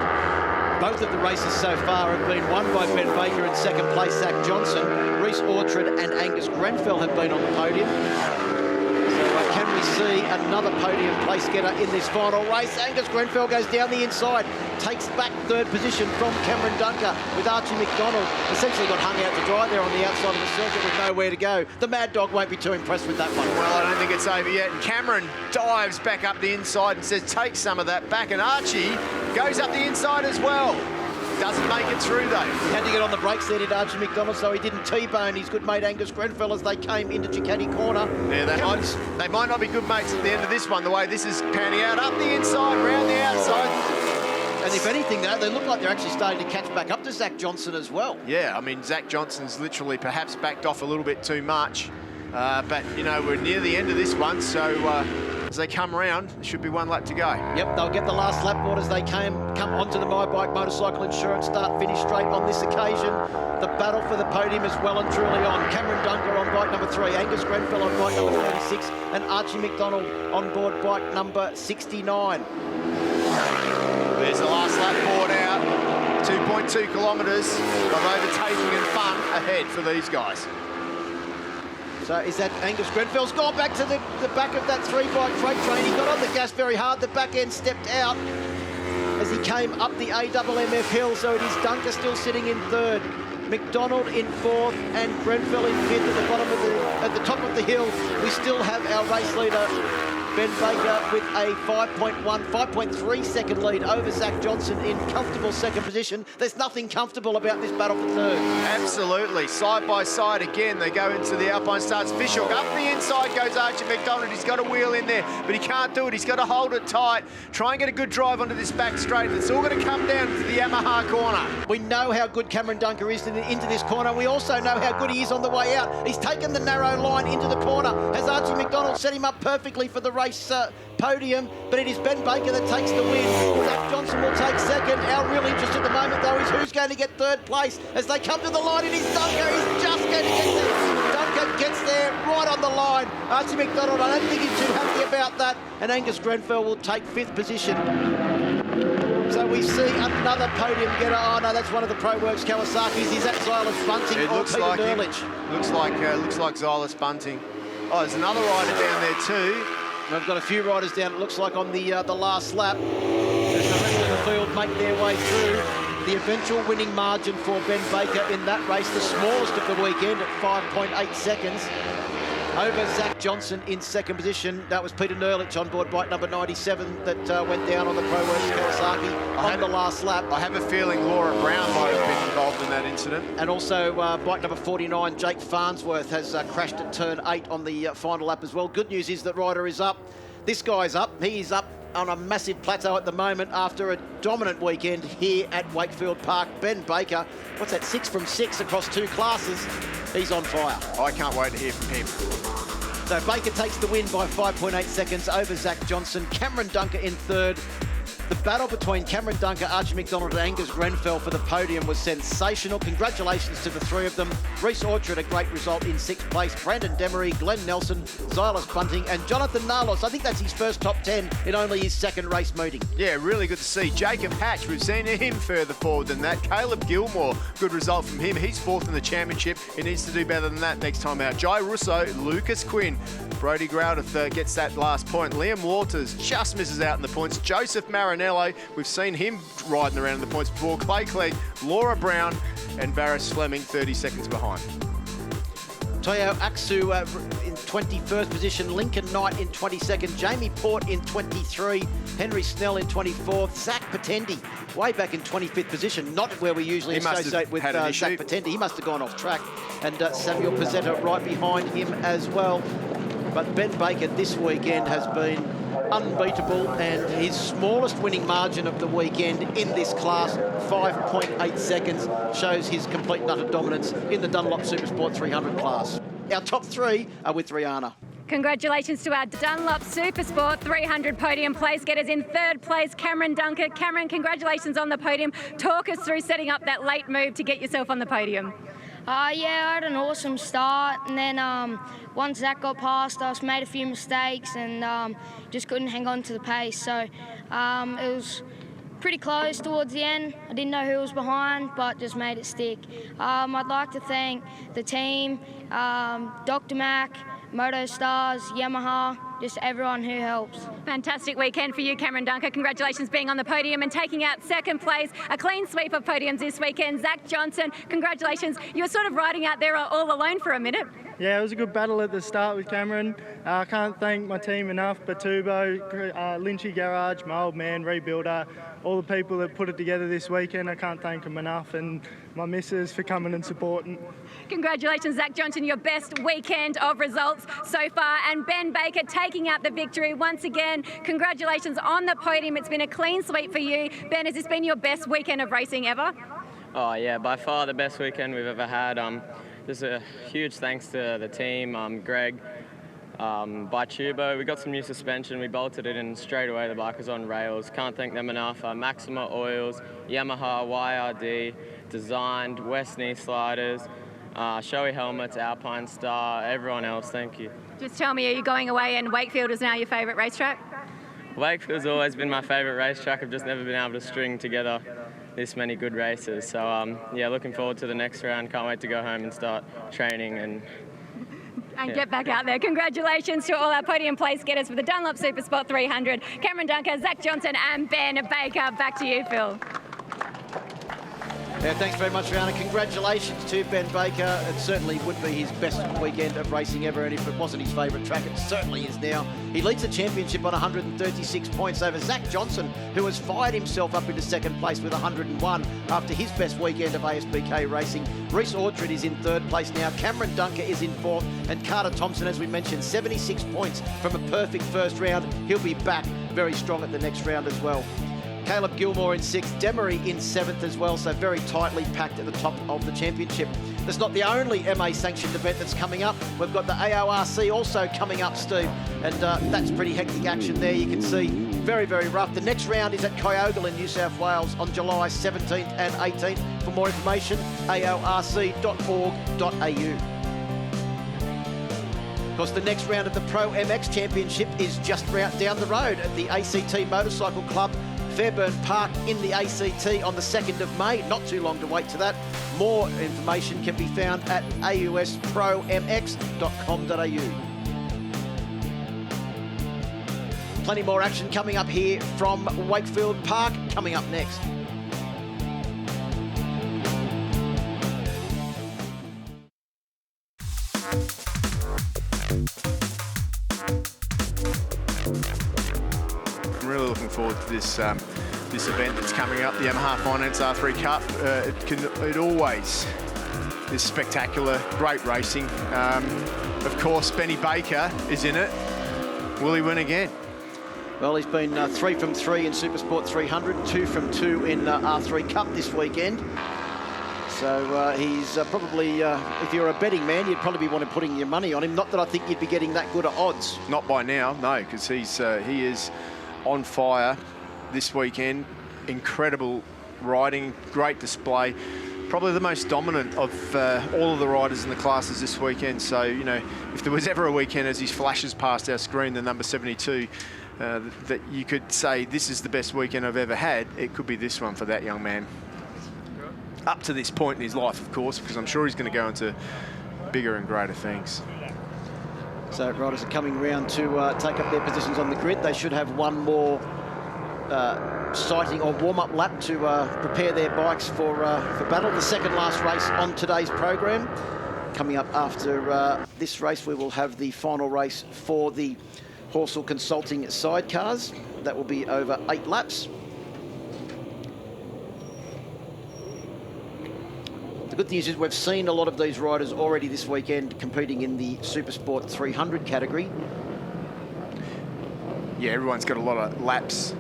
[SPEAKER 1] Both of the races so far have been won by Ben Baker in second place, Zach Johnson. Reece Orchard and Angus Grenfell have been on the podium. So can we see another podium place getter in this final race? Angus Grenfell goes down the inside, takes back third position from Cameron Dunker, with Archie Mcdonald essentially got hung out to dry there on the outside of the circuit with nowhere to go. The Mad Dog won't be too impressed with that one.
[SPEAKER 2] Well, I don't think it's over yet. Cameron dives back up the inside and says, take some of that back. And Archie goes up the inside as well. Doesn't make it through, though.
[SPEAKER 1] He had to get on the brakes there, did Archie Mcdonald, so he didn't T-bone his good mate Angus Grenfell as they came into Ducati corner.
[SPEAKER 2] Yeah, they might not be good mates at the end of this one, the way this is panning out. Up the inside, round the outside.
[SPEAKER 1] And if anything, they look like they're actually starting to catch back up to Zach Johnson as well.
[SPEAKER 2] Yeah, I mean, Zach Johnson's literally perhaps backed off a little bit too much. But, you know, we're near the end of this one, so as they come around, there should be one lap to go.
[SPEAKER 1] Yep, they'll get the last lap board as they come onto the My Bike Motorcycle Insurance start-finish straight on this occasion. The battle for the podium is well and truly on. Cameron Dunker on bike number 3, Angus Grenfell on bike number 36, and Archie Mcdonald on board bike number 69.
[SPEAKER 2] There's the last lap board out. 2.2 kilometres of overtaking and fun ahead for these guys.
[SPEAKER 1] So is that Angus Grenfell's gone back to the back of that 3-bike freight train. He got on the gas very hard. The back end stepped out as he came up the AMMF hill. So it is Dunker still sitting in third, McDonald in fourth, and Grenfell in fifth at the bottom of at the top of the hill. We still have our race leader, Ben Baker, with a 5.3 second lead over Zach Johnson in comfortable second position. There's nothing comfortable about this battle for third.
[SPEAKER 2] Absolutely. Side by side again, they go into the Alpine starts. Fishhook up the inside goes Archie Mcdonald. He's got a wheel in there, but he can't do it. He's got to hold it tight. Try and get a good drive onto this back straight. It's all going to come down to the Yamaha corner.
[SPEAKER 1] We know how good Cameron Dunker is into this corner. We also know how good he is on the way out. He's taken the narrow line into the corner. Has Archie Mcdonald set him up perfectly for the race podium, but it is Ben Baker that takes the win. Zach Johnson will take second. Our real interest at the moment, though, is who's going to get third place. As they come to the line, it is Dunker. He's just going to get there. Dunker gets there right on the line. Archie Mcdonald, I don't think he's too happy about that. And Angus Grenfell will take fifth position. So we see another podium getter. Oh no, that's one of the ProWorks Kawasaki's. Is that Xylus Bunting or Peter Durlich?
[SPEAKER 2] Looks like Xylus Bunting. Oh, there's another rider down there too.
[SPEAKER 1] We've got a few riders down, it looks like, on the last lap. As the rest of the field make their way through. The eventual winning margin for Ben Baker in that race, the smallest of the weekend at 5.8 seconds. Over Zach Johnson in second position. That was Peter Durlich on board bike number 97 that went down on the ProWorks Kawasaki on the last lap.
[SPEAKER 2] I have a feeling Laura Brown might have been involved in that incident.
[SPEAKER 1] And also bike number 49, Jake Farnsworth, has crashed at turn 8 on the final lap as well. Good news is that rider is up. This guy's up. He is up on a massive plateau at the moment after a dominant weekend here at Wakefield Park. Ben Baker, what's that, 6 from 6 across 2 classes. He's on fire.
[SPEAKER 2] I can't wait to hear from him.
[SPEAKER 1] So Baker takes the win by 5.8 seconds over Zach Johnson. Cameron Dunker in third. The battle between Cameron Dunker, Archie Mcdonald and Angus Grenfell for the podium was sensational. Congratulations to the three of them. Reece Orchard, a great result in 6th place. Brandon Demery, Glenn Nelson, Xylus Bunting and Jonathan Nalos. I think that's his first top 10 in only his second race meeting.
[SPEAKER 2] Yeah, really good to see. Jacob Hatch, we've seen him further forward than that. Caleb Gilmore, good result from him. He's 4th in the championship. He needs to do better than that next time out. Jai Russo, Lucas Quinn, Brody Groudith gets that last point. Liam Waters just misses out in the points. Joseph Marinello, we've seen him riding around in the points before. Clay Clegg, Laura Brown and Varys Fleming 30 seconds behind.
[SPEAKER 1] Toyo Aksu in 21st position, Lincoln Knight in 22nd, Jamie Port in 23, Henry Snell in 24th, Zach Patendi way back in 25th position, not where we usually associate with Zach Patendi. He must have gone off track. And Samuel Pizzetta right behind him as well. But Ben Baker this weekend has been unbeatable, and his smallest winning margin of the weekend in this class, 5.8 seconds, shows his complete and utter dominance in the Dunlop Supersport 300 class. Our top 3 are with Rihanna.
[SPEAKER 3] Congratulations to our Dunlop Supersport 300 podium place getters. In 3rd place, Cameron Dunker. Cameron, congratulations on the podium. Talk us through setting up that late move to get yourself on the podium.
[SPEAKER 5] Yeah, I had an awesome start, and then once Zach got past us, made a few mistakes and just couldn't hang on to the pace. So it was pretty close towards the end. I didn't know who was behind, but just made it stick. I'd like to thank the team, Dr. Mac, Moto Stars, Yamaha, just everyone who helps.
[SPEAKER 3] Fantastic weekend for you, Cameron Dunker. Congratulations being on the podium and taking out second place. A clean sweep of podiums this weekend. Zach Johnson, congratulations. You were sort of riding out there all alone for a minute.
[SPEAKER 6] Yeah, it was a good battle at the start with Cameron. I can't thank my team enough, Batubo, Lynchy Garage, my old man, Rebuilder, all the people that put it together this weekend. I can't thank them enough, and my missus for coming and supporting.
[SPEAKER 3] Congratulations, Zach Johnson, your best weekend of results so far. And Ben Baker taking out the victory once again. Congratulations on the podium. It's been a clean sweep for you. Ben, has this been your best weekend of racing ever?
[SPEAKER 7] Oh yeah, by far the best weekend we've ever had. Just a huge thanks to the team, Greg, by Tubo. We got some new suspension, we bolted it in straight away, the bike was on rails. Can't thank them enough. Maxima Oils, Yamaha, YRD, Designed, West Knee Sliders, Shoei Helmets, Alpine Star, everyone else, thank you.
[SPEAKER 3] Just tell me, are you going away and Wakefield is now your favourite racetrack?
[SPEAKER 7] Wakefield's always been my favourite racetrack. I've just never been able to string together this many good races. So yeah, looking forward to the next round. Can't wait to go home and start training and
[SPEAKER 3] get back out there. Congratulations to all our podium place getters for the Dunlop Supersport 300. Cameron Dunker, Zach Johnson and Ben Baker. Back to you, Phil.
[SPEAKER 1] Yeah, thanks very much, Rihanna. Congratulations to Ben Baker. It certainly would be his best weekend of racing ever, and if it wasn't his favourite track, it certainly is now. He leads the championship on 136 points over Zach Johnson, who has fired himself up into second place with 101 after his best weekend of ASBK racing. Reece Orchard is in third place now. Cameron Dunker is in fourth, and Carter Thompson, as we mentioned, 76 points from a perfect first round. He'll be back very strong at the next round as well. Caleb Gilmore in sixth, Demery in seventh as well, so very tightly packed at the top of the championship. That's not the only MA-sanctioned event that's coming up. We've got the AORC also coming up, Steve, and that's pretty hectic action there. You can see very, very rough. The next round is at Kyogle in New South Wales on July 17th and 18th. For more information, aorc.org.au. Of course, the next round of the Pro MX Championship is just down the road at the ACT Motorcycle Club, Fairburn Park in the ACT on the 2nd of May. Not too long to wait to that. More information can be found at auspromx.com.au. Plenty more action coming up here from Wakefield Park, coming up next.
[SPEAKER 2] I'm really looking forward to this this event that's coming up, the Yamaha Finance R3 Cup. It always is spectacular, great racing. Of course, Benny Baker is in it. Will he win again?
[SPEAKER 1] Well, he's been 3 from 3 in Supersport 300, 2 from 2 in R3 Cup this weekend. So he's probably, if you're a betting man, you'd probably be putting your money on him. Not that I think you'd be getting that good at odds.
[SPEAKER 2] Not by now, no, because he is on fire this weekend. Incredible riding, great display. Probably the most dominant of all of the riders in the classes this weekend. So, you know, if there was ever a weekend as he flashes past our screen, the number 72, that you could say this is the best weekend I've ever had, it could be this one for that young man. Up to this point in his life, of course, because I'm sure he's going to go into bigger and greater things.
[SPEAKER 1] So riders are coming round to take up their positions on the grid. They should have one more sighting or warm-up lap to prepare their bikes for battle. The second last race on today's program. Coming up after this race, we will have the final race for the Horsell Consulting sidecars. That will be over 8 laps. The good news is we've seen a lot of these riders already this weekend competing in the Supersport 300 category.
[SPEAKER 2] Yeah, everyone's got a lot of laps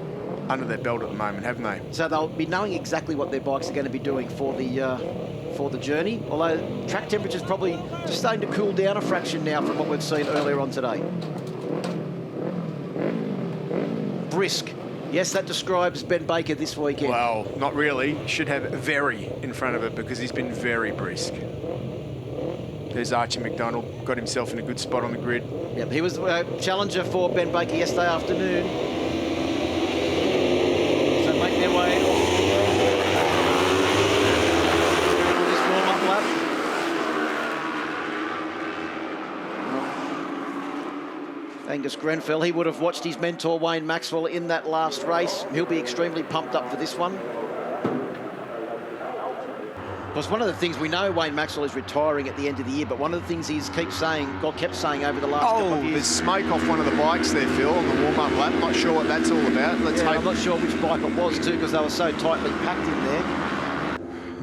[SPEAKER 2] under their belt at the moment, haven't they?
[SPEAKER 1] So they'll be knowing exactly what their bikes are going to be doing for the journey. Although track temperature's probably just starting to cool down a fraction now from what we've seen earlier on today. Brisk. Yes, that describes Ben Baker this weekend.
[SPEAKER 2] Well, not really. Should have very in front of it because he's been very brisk. There's Archie Mcdonald, got himself in a good spot on the grid.
[SPEAKER 1] Yep, he was the challenger for Ben Baker yesterday afternoon. So make their way Angus Grenfell, he would have watched his mentor Wayne Maxwell in that last race. He'll be extremely pumped up for this one. Because one of the things we know, Wayne Maxwell is retiring at the end of the year, but one of the things he's kept saying over the last couple of years.
[SPEAKER 2] There's smoke off one of the bikes there, Phil, on the warm-up lap. Not sure what that's all about. Let's hope.
[SPEAKER 1] I'm not sure which bike it was too, because they were so tightly packed in there.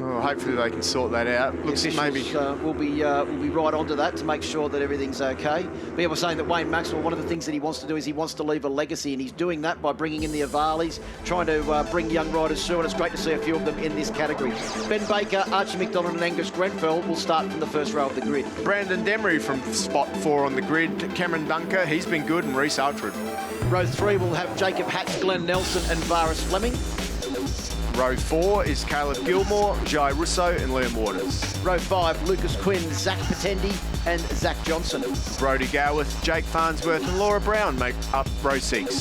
[SPEAKER 2] Oh, hopefully they can sort that out. Looks maybe
[SPEAKER 1] we'll be right onto that to make sure that everything's okay. But yeah, we're saying that Wayne Maxwell, one of the things that he wants to do is he wants to leave a legacy, and he's doing that by bringing in the Avalis, trying to bring young riders through, and it's great to see a few of them in this category. Ben Baker, Archie Mcdonald and Angus Grenfell will start from the first row of the grid.
[SPEAKER 2] Brandon Demery from spot 4 on the grid. Cameron Dunker, he's been good, and Reece Alfred.
[SPEAKER 1] Row 3 will have Jacob Hatch, Glenn Nelson and Varis Fleming.
[SPEAKER 2] Row 4 is Caleb Gilmore, Jai Russo and Liam Waters.
[SPEAKER 1] Row 5, Lucas Quinn, Zach Patendi and Zach Johnson.
[SPEAKER 2] Brodie Goworth, Jake Farnsworth and Laura Brown make up row 6.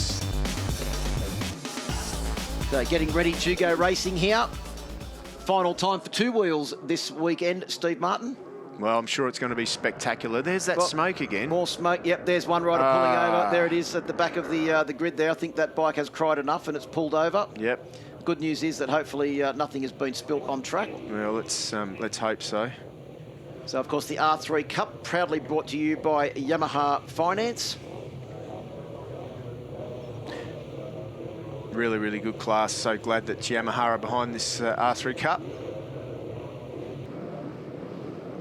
[SPEAKER 1] So getting ready to go racing here. Final time for 2 wheels this weekend, Steve Martin.
[SPEAKER 2] Well, I'm sure it's going to be spectacular. There's that smoke again.
[SPEAKER 1] More smoke. Yep, there's one rider pulling over. There it is at the back of the grid there. I think that bike has cried enough and it's pulled over.
[SPEAKER 2] Yep.
[SPEAKER 1] Good news is that hopefully nothing has been spilt on track.
[SPEAKER 2] Well, let's hope so.
[SPEAKER 1] So, of course, the R3 Cup, proudly brought to you by Yamaha Finance.
[SPEAKER 2] Really, really good class. So glad that Yamaha are behind this R3 Cup.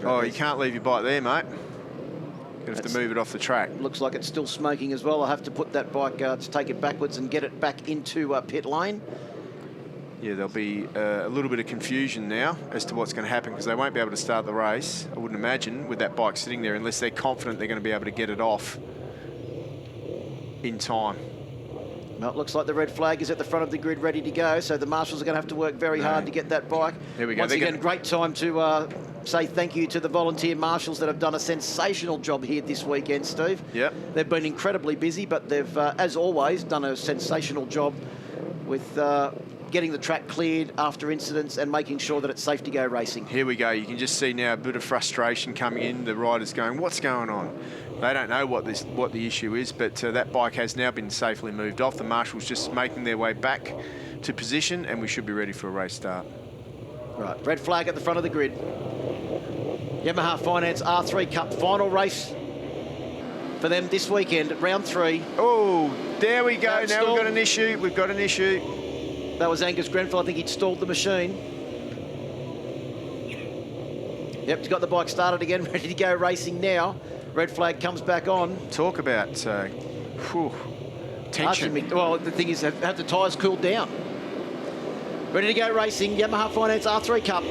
[SPEAKER 2] Oh, you can't leave your bike there, mate. You're going to have to move it off the track.
[SPEAKER 1] Looks like it's still smoking as well. I'll have to put that bike to take it backwards and get it back into pit lane.
[SPEAKER 2] Yeah, there'll be a little bit of confusion now as to what's going to happen because they won't be able to start the race, I wouldn't imagine, with that bike sitting there unless they're confident they're going to be able to get it off in time.
[SPEAKER 1] Well, it looks like the red flag is at the front of the grid ready to go, so the marshals are going to have to work very hard to get that bike.
[SPEAKER 2] There we go.
[SPEAKER 1] Once again, great time to say thank you to the volunteer marshals that have done a sensational job here this weekend, Steve.
[SPEAKER 2] Yep.
[SPEAKER 1] They've been incredibly busy, but they've, as always, done a sensational job with getting the track cleared after incidents and making sure that it's safe to go racing.
[SPEAKER 2] Here we go. You can just see now a bit of frustration coming in. The riders going, what's going on? They don't know what the issue is, but that bike has now been safely moved off. The marshals just making their way back to position, and we should be ready for a race start.
[SPEAKER 1] Right, red flag at the front of the grid. Yamaha Finance R3 Cup final race for them this weekend at round 3.
[SPEAKER 2] Oh, there we go. Now we've got an issue. We've got an issue.
[SPEAKER 1] That was Angus Grenfell. I think he'd stalled the machine. Yep, he's got the bike started again, ready to go racing now. Red flag comes back on.
[SPEAKER 2] Talk about tension.
[SPEAKER 1] Well, the thing is, have the tyres cooled down? Ready to go racing, Yamaha Finance R3 Cup.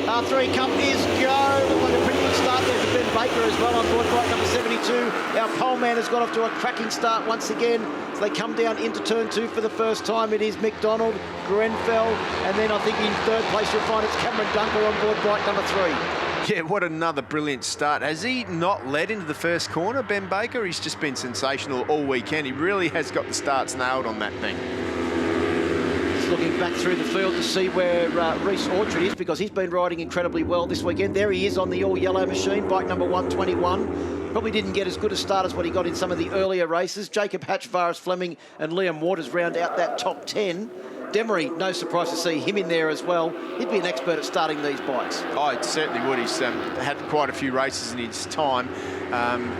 [SPEAKER 1] R3 Cup is go. Looked like a pretty good start there for Ben Baker as well on board bike number 72. Our pole man has got off to a cracking start once again. So they come down into turn 2 for the first time. It is Mcdonald, Grenfell, and then I think in third place you'll find it's Cameron Dunker on board bike number 3.
[SPEAKER 2] Yeah, what another brilliant start. Has he not led into the first corner, Ben Baker? He's just been sensational all weekend. He really has got the starts nailed on that thing.
[SPEAKER 1] Looking back through the field to see where Reece Orchard is, because he's been riding incredibly well this weekend. There he is on the all-yellow machine, bike number 121. Probably didn't get as good a start as what he got in some of the earlier races. Jacob Hatch, Varis Fleming and Liam Waters round out that top 10. Demery, no surprise to see him in there as well. He'd be an expert at starting these bikes.
[SPEAKER 2] I certainly would. He's had quite a few races in his time.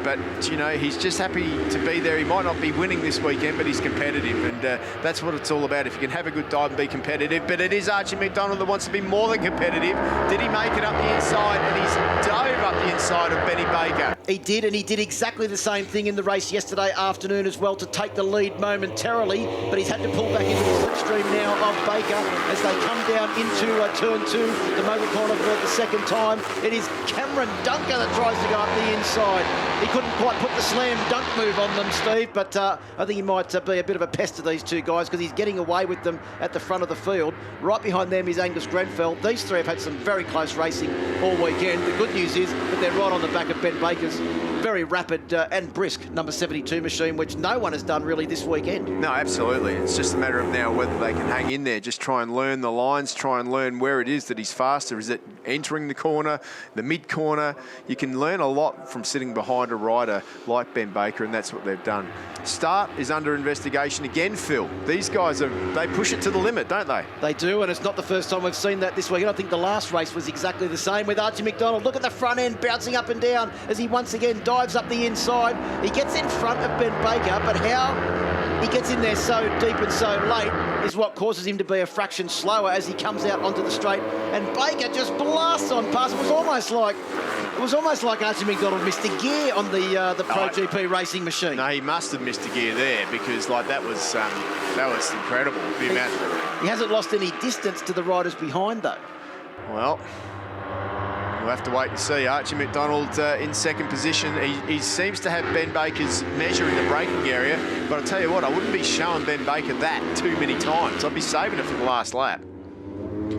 [SPEAKER 2] But, you know, he's just happy to be there. He might not be winning this weekend, but he's competitive. And that's what it's all about. If you can have a good time and be competitive. But it is Archie Mcdonald that wants to be more than competitive. Did he make it up the inside? And he's dove up the inside of Benny Baker.
[SPEAKER 1] He did, and he did exactly the same thing in the race yesterday afternoon as well to take the lead momentarily. But he's had to pull back into the slipstream now of Baker as they come down into turn 2, the motor corner for the second time. It is Cameron Dunker that tries to go up the inside. He couldn't quite put the slam dunk move on them, Steve, but I think he might be a bit of a pest to these two guys because he's getting away with them at the front of the field. Right behind them is Angus Grenfell. These three have had some very close racing all weekend. The good news is that they're right on the back of Ben Baker's very rapid and brisk number 72 machine, which no one has done really this weekend.
[SPEAKER 2] No, absolutely. It's just a matter of now whether they can hang in there, just try and learn the lines, try and learn where it is that he's faster. Is it entering the corner, the mid-corner? You can learn a lot from sitting behind a rider like Ben Baker, and that's what they've done. Start is under investigation again, Phil. These guys, they push it to the limit, don't they?
[SPEAKER 1] They do, and it's not the first time we've seen that this weekend. I think the last race was exactly the same with Archie Mcdonald. Look at the front end bouncing up and down as he once again dives up the inside. He gets in front of Ben Baker, but how he gets in there so deep and so late is what causes him to be a fraction slower as he comes out onto the straight. And Baker just blasts on past. It was almost like Archie Mcdonald missed a gear on the Pro GP racing machine.
[SPEAKER 2] No, he must have missed a gear there because that was incredible.
[SPEAKER 1] He hasn't lost any distance to the riders behind though.
[SPEAKER 2] Well, we'll have to wait and see. Archie Mcdonald in second position. He seems to have Ben Baker's measure in the braking area, but I'll tell you what, I wouldn't be showing Ben Baker that too many times. I'd be saving it for the last lap.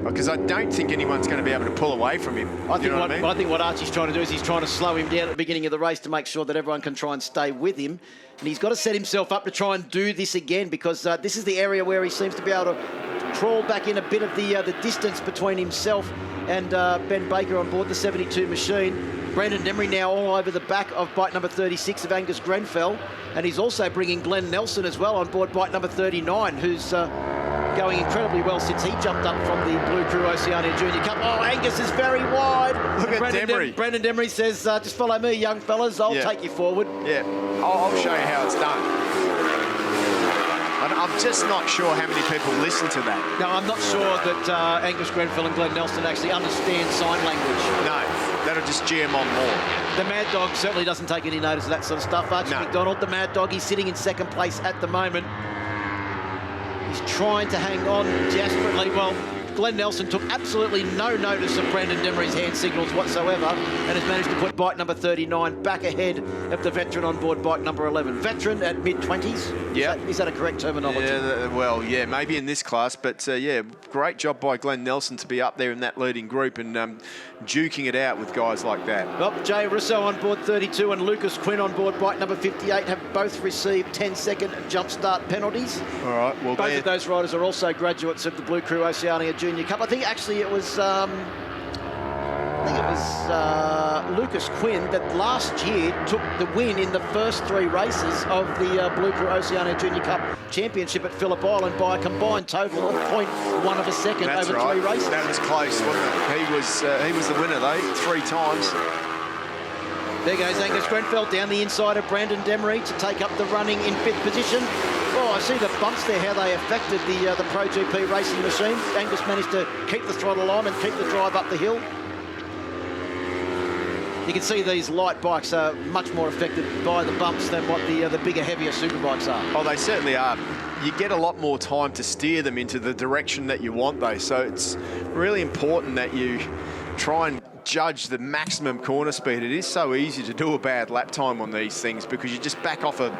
[SPEAKER 2] Because I don't think anyone's going to be able to pull away from him. I
[SPEAKER 1] think what Archie's trying to do is he's trying to slow him down at the beginning of the race to make sure that everyone can try and stay with him. And he's got to set himself up to try and do this again because this is the area where he seems to be able to crawl back in a bit of the distance between himself and Ben Baker on board the 72 machine. Brandon Demery now all over the back of bike number 36 of Angus Grenfell. And he's also bringing Glenn Nelson as well on board bike number 39, who's going incredibly well since he jumped up from the Blue Crew Oceania Junior Cup. Oh, Angus is very wide.
[SPEAKER 2] Look at Demery.
[SPEAKER 1] Brandon Demery says, just follow me, young fellas. I'll take you forward.
[SPEAKER 2] Yeah, I'll show you how it's done. I'm just not sure how many people listen to that.
[SPEAKER 1] No, I'm not sure that Angus Grenfell and Glenn Nelson actually understand sign language.
[SPEAKER 2] No, that'll just GM on more.
[SPEAKER 1] The Mad Dog certainly doesn't take any notice of that sort of stuff. Archie Mcdonald, the Mad Dog, he's sitting in second place at the moment. He's trying to hang on desperately. Well, Glenn Nelson took absolutely no notice of Brandon Demery's hand signals whatsoever and has managed to put bike number 39 back ahead of the veteran on board bike number 11. Veteran at mid-20s?
[SPEAKER 2] Yeah.
[SPEAKER 1] Is that a correct terminology?
[SPEAKER 2] Yeah, maybe in this class, but great job by Glenn Nelson to be up there in that leading group and duking it out with guys like that.
[SPEAKER 1] Well, Jay Russo on board 32 and Lucas Quinn on board bike number 58 have both received 10-second jump start penalties.
[SPEAKER 2] All right, well,
[SPEAKER 1] both of those riders are also graduates of the Blue Crew Oceania Junior Cup. I think actually it was Lucas Quinn that last year took the win in the first three races of the Blue Crew Oceania Junior Cup Championship at Phillip Island by a combined total of 0.1 of a second over 3 races.
[SPEAKER 2] That was close, wasn't it? He was the winner though, 3 times.
[SPEAKER 1] There goes Angus Grenfell down the inside of Brandon Demery to take up the running in 5th position. Oh, I see the bumps there, how they affected the Pro GP racing machine. Angus managed to keep the throttle on and keep the drive up the hill. You can see these light bikes are much more affected by the bumps than what the bigger, heavier superbikes are.
[SPEAKER 2] Oh, they certainly are. You get a lot more time to steer them into the direction that you want, though. So it's really important that you try and judge the maximum corner speed. It is so easy to do a bad lap time on these things because you just back off a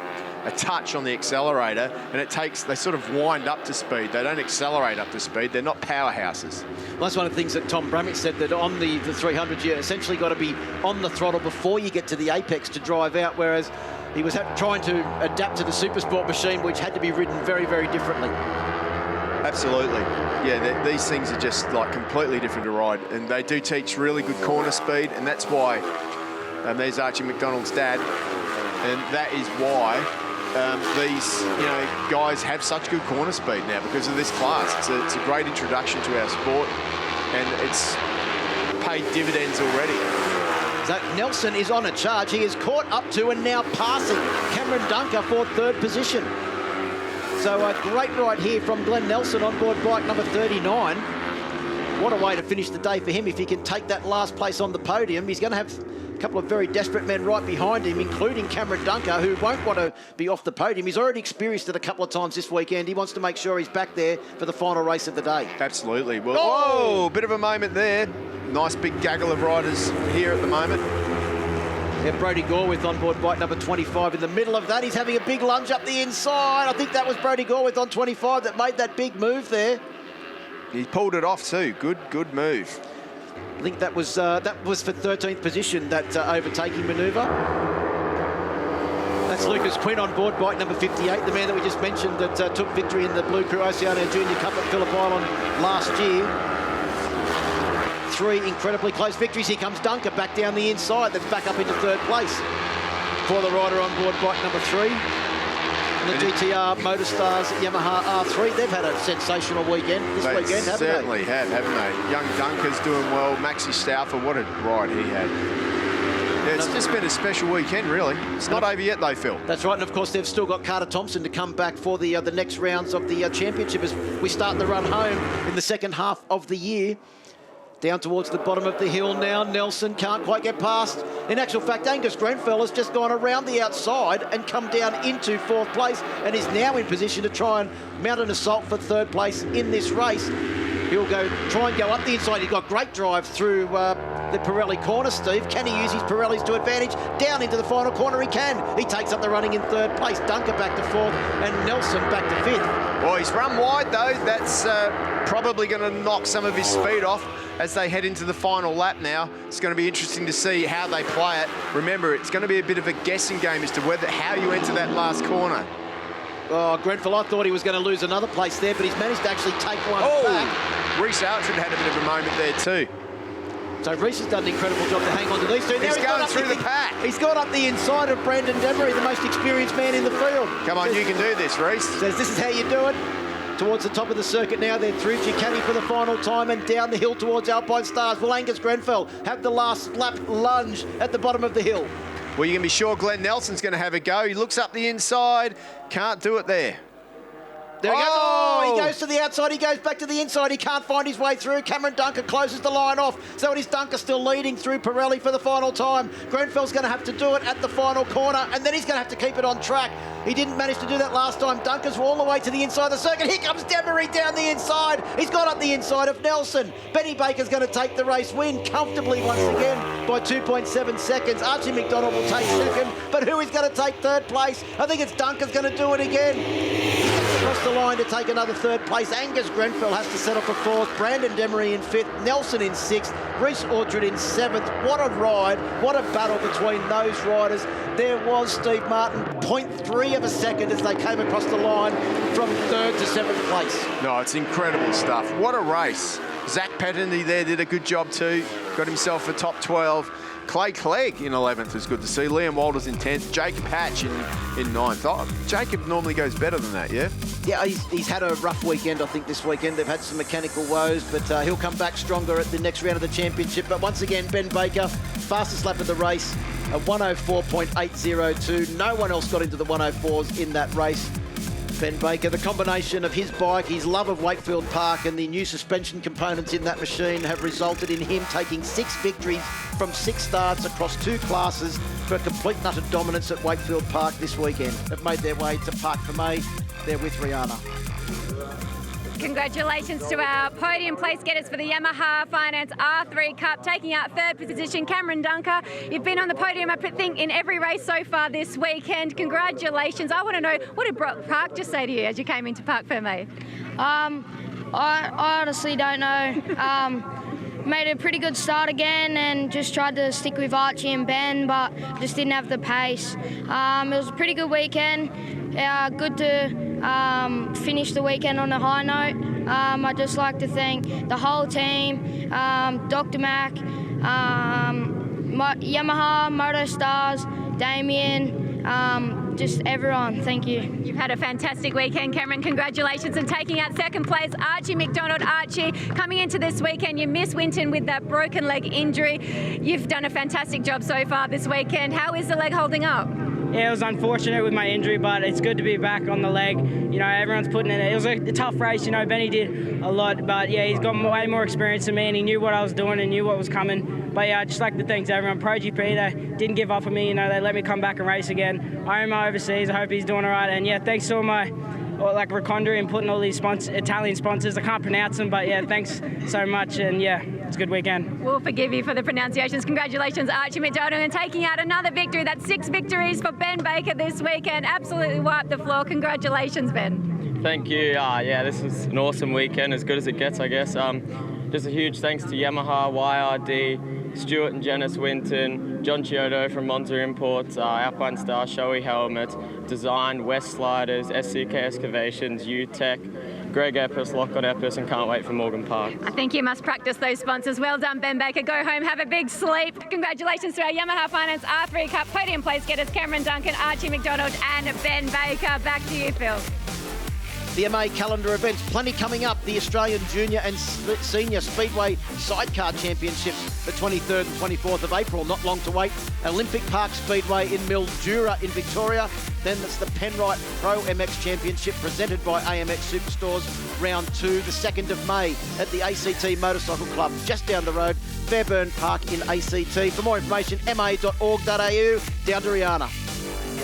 [SPEAKER 2] touch on the accelerator and they sort of wind up to speed. They don't accelerate up to speed. They're not powerhouses.
[SPEAKER 1] Well, that's one of the things that Tom Brammitt said, that on the 300 you essentially got to be on the throttle before you get to the apex to drive out, whereas he was trying to adapt to the Supersport machine, which had to be ridden very, very differently.
[SPEAKER 2] Absolutely. Yeah, these things are just like completely different to ride, and they do teach really good corner speed, and that's why there's Archie Mcdonald's dad, and that is why these guys have such good corner speed now because of this class. It's a great introduction to our sport, and it's paid dividends already.
[SPEAKER 1] So Nelson is on a charge. He is caught up to and now passing Cameron Dunker for 3rd position. So a great ride here from Glenn Nelson on board bike number 39. What a way to finish the day for him if he can take that last place on the podium. He's going to have a couple of very desperate men right behind him, including Cameron Dunker, who won't want to be off the podium. He's already experienced it a couple of times this weekend. He wants to make sure he's back there for the final race of the day.
[SPEAKER 2] Absolutely. Well, bit of a moment there. Nice big gaggle of riders here at the moment.
[SPEAKER 1] Yeah, Brodie Gorwith on board bike number 25 in the middle of that. He's having a big lunge up the inside. I think that was Brodie Gorwith on 25 that made that big move there.
[SPEAKER 2] He pulled it off too. Good move.
[SPEAKER 1] I think that was for 13th position, that overtaking manoeuvre. That's Lucas Quinn on board bike number 58, the man that we just mentioned that took victory in the Blue Crew Oceania Junior Cup at Phillip Island last year. 3 incredibly close victories. Here comes Dunker back down the inside. That's back up into 3rd place for the rider on board bike number 3. And the GTR Motorstars Yamaha R3, they've had a sensational weekend this weekend, haven't they?
[SPEAKER 2] They certainly have, haven't they? Young Dunker's doing well. Maxi Stauffer, what a ride he had. Yeah, it's just been a special weekend, really. It's not over yet, though, Phil.
[SPEAKER 1] That's right, and of course they've still got Carter Thompson to come back for the next rounds of the championship as we start the run home in the second half of the year. Down towards the bottom of the hill now. Nelson can't quite get past. In actual fact, Angus Grenfell has just gone around the outside and come down into 4th place and is now in position to try and mount an assault for 3rd place in this race. He'll try and go up the inside. He's got great drive through the Pirelli corner, Steve. Can he use his Pirellis to advantage? Down into the final corner he can. He takes up the running in 3rd place. Dunker back to 4th and Nelson back to 5th.
[SPEAKER 2] Well, he's run wide, though. That's probably going to knock some of his speed off as they head into the final lap now. It's going to be interesting to see how they play it. Remember, it's going to be a bit of a guessing game as to how you enter that last corner.
[SPEAKER 1] Oh, Grenfell, I thought he was going to lose another place there, but he's managed to actually take one back.
[SPEAKER 2] Reece Outram had a bit of a moment there too.
[SPEAKER 1] So Reece has done an incredible job to hang on to these two.
[SPEAKER 2] He's going through the pack.
[SPEAKER 1] He's got up the inside of Brandon Demery, the most experienced man in the field.
[SPEAKER 2] Come on, you can do this, Reece.
[SPEAKER 1] Says this is how you do it. Towards the top of the circuit now, they're through Ducati for the final time and down the hill towards Alpine Stars. Will Angus Grenfell have the last lap lunge at the bottom of the hill?
[SPEAKER 2] Well, you can be sure Glenn Nelson's going to have a go. He looks up the inside, can't do it there.
[SPEAKER 1] There he goes. Oh, he goes to the outside. He goes back to the inside. He can't find his way through. Cameron Dunker closes the line off. So it is Dunker still leading through Pirelli for the final time. Grenfell's going to have to do it at the final corner, and then he's going to have to keep it on track. He didn't manage to do that last time. Dunker's all the way to the inside of the circuit. Here comes Demery down the inside. He's got up the inside of Nelson. Benny Baker's going to take the race win comfortably once again by 2.7 seconds. Archie Mcdonald will take 2nd, but who is going to take 3rd place? I think it's Dunker's going to do it again. He gets across the line to take another 3rd place. Angus Grenfell has to settle for 4th. Brandon Demery in 5th. Nelson in 6th. Reece Orchard in 7th. What a ride. What a battle between those riders. There was, Steve Martin, 0.3 of a second as they came across the line from 3rd to 7th place.
[SPEAKER 2] No, it's incredible stuff. What a race. Zach Patterny there did a good job too. Got himself a top 12. Clay Clegg in 11th is good to see. Liam Walters in 10th. Jacob Hatch in 9th. Oh, Jacob normally goes better than that, yeah?
[SPEAKER 1] Yeah, he's had a rough weekend, I think, this weekend. They've had some mechanical woes, but he'll come back stronger at the next round of the championship. But once again, Ben Baker, fastest lap of the race, a 104.802. No one else got into the 104s in that race. Ben Baker, the combination of his bike, his love of Wakefield Park and the new suspension components in that machine have resulted in him taking 6 victories from 6 starts across 2 classes for complete and utter dominance at Wakefield Park this weekend. They've made their way to Park for May. They're with Rihanna.
[SPEAKER 3] Congratulations to our podium place getters for the Yamaha Finance R3 Cup, taking out 3rd position, Cameron Dunker. You've been on the podium, I think, in every race so far this weekend. Congratulations. I want to know, what did Brock Park just say to you as you came into Park for May?
[SPEAKER 5] I honestly don't know. Made a pretty good start again and just tried to stick with Archie and Ben, but just didn't have the pace. It was a pretty good weekend. Good to finish the weekend on a high note. I'd just like to thank the whole team, Dr. Mac, Yamaha, Motorstars, Damien, just everyone. Thank you.
[SPEAKER 3] You've had a fantastic weekend, Cameron. Congratulations on taking out 2nd place. Archie Mcdonald. Archie, coming into this weekend, you missed Winton with that broken leg injury. You've done a fantastic job so far this weekend. How is the leg holding up?
[SPEAKER 8] Yeah, it was unfortunate with my injury, but it's good to be back on the leg. You know, everyone's putting in it. It was a tough race. You know, Benny did a lot, but yeah, he's got way more experience than me, and he knew what I was doing and knew what was coming. But yeah, I'd just like to thank everyone. Pro GP, they didn't give up on me. You know, they let me come back and race again. I own my overseas. I hope he's doing all right. And yeah, thanks to all my Raconda and putting all these Italian sponsors. I can't pronounce them, but yeah, thanks so much. And yeah, it's a good weekend.
[SPEAKER 3] We'll forgive you for the pronunciations. Congratulations, Archie Mcdonald, and taking out another victory. That's 6 victories for Ben Baker this weekend. Absolutely wiped the floor. Congratulations, Ben.
[SPEAKER 7] Thank you. Yeah, this is an awesome weekend, as good as it gets, I guess. Just a huge thanks to Yamaha, YRD, Stuart and Janice Winton, John Chiodo from Monza Imports, Alpine Star, Shoei Helmets, Design, West Sliders, SCK Excavations, UTech, Greg Eppes, Lockhart Eppes, and can't wait for Morgan Park.
[SPEAKER 3] I think you must practice those sponsors. Well done, Ben Baker. Go home, have a big sleep. Congratulations to our Yamaha Finance R3 Cup podium place getters, Cameron Duncan, Archie Mcdonald, and Ben Baker. Back to you, Phil.
[SPEAKER 1] The MA calendar events, plenty coming up. The Australian Junior and Senior Speedway Sidecar Championships, the 23rd and 24th of April, not long to wait. Olympic Park Speedway in Mildura in Victoria. Then it's the Penrite Pro MX Championship presented by AMX Superstores, round 2, the 2nd of May at the ACT Motorcycle Club, just down the road, Fairburn Park in ACT. For more information, ma.org.au. Down to Rihanna.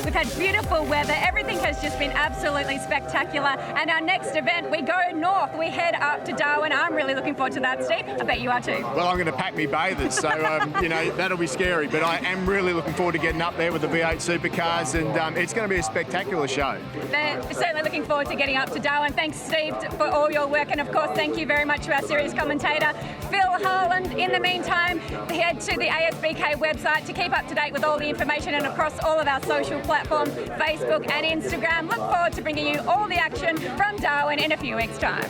[SPEAKER 3] We've had beautiful weather. Everything has just been absolutely spectacular. And our next event, we go north. We head up to Darwin. I'm really looking forward to that, Steve. I bet you are too.
[SPEAKER 2] Well, I'm going to pack me bathers, so, that'll be scary. But I am really looking forward to getting up there with the V8 supercars, and it's going to be a spectacular show.
[SPEAKER 3] They're certainly looking forward to getting up to Darwin. Thanks, Steve, for all your work. And, of course, thank you very much to our series commentator, Phil Harland. In the meantime, head to the ASBK website to keep up to date with all the information and across all of our social platforms, Facebook and Instagram. Look forward to bringing you all the action from Darwin in a few weeks' time.